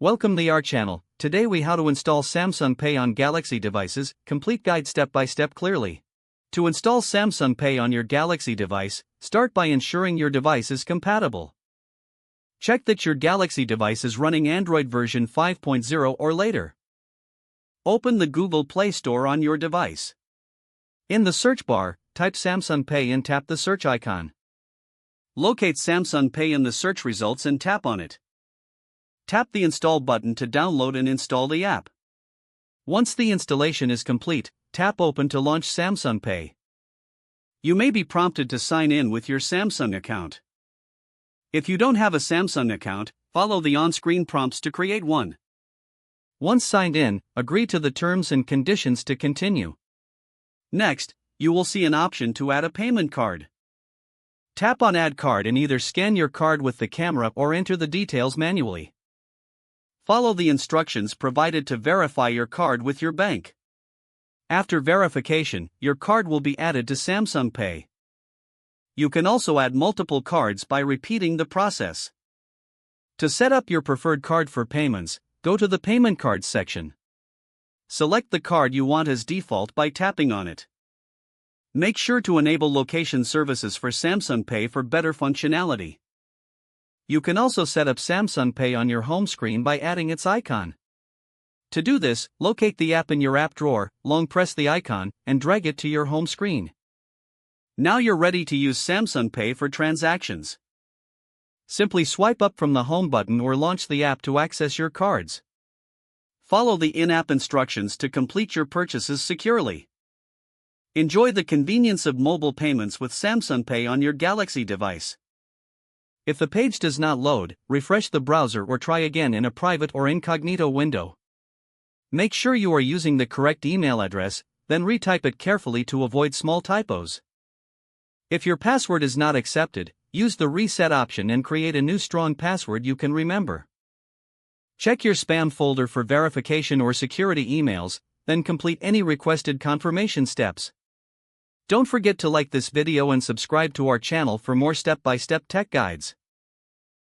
Welcome to our channel. Today we how to install Samsung Pay on Galaxy devices, complete guide step by step clearly. To install Samsung Pay on your Galaxy device, start by ensuring your device is compatible. Check that your Galaxy device is running Android version 5.0 or later. Open the Google Play Store on your device. In the search bar, type Samsung Pay and tap the search icon. Locate Samsung Pay in the search results and tap on it. Tap the Install button to download and install the app. Once the installation is complete, tap Open to launch Samsung Pay. You may be prompted to sign in with your Samsung account. If you don't have a Samsung account, follow the on-screen prompts to create one. Once signed in, agree to the terms and conditions to continue. Next, you will see an option to add a payment card. Tap on Add Card and either scan your card with the camera or enter the details manually. Follow the instructions provided to verify your card with your bank. After verification, your card will be added to Samsung Pay. You can also add multiple cards by repeating the process. To set up your preferred card for payments, go to the Payment Cards section. Select the card you want as default by tapping on it. Make sure to enable location services for Samsung Pay for better functionality. You can also set up Samsung Pay on your home screen by adding its icon. To do this, locate the app in your app drawer, long press the icon, and drag it to your home screen. Now you're ready to use Samsung Pay for transactions. Simply swipe up from the home button or launch the app to access your cards. Follow the in-app instructions to complete your purchases securely. Enjoy the convenience of mobile payments with Samsung Pay on your Galaxy device. If the page does not load, refresh the browser or try again in a private or incognito window. Make sure you are using the correct email address, then retype it carefully to avoid small typos. If your password is not accepted, use the reset option and create a new strong password you can remember. Check your spam folder for verification or security emails, then complete any requested confirmation steps. Don't forget to like this video and subscribe to our channel for more step-by-step tech guides.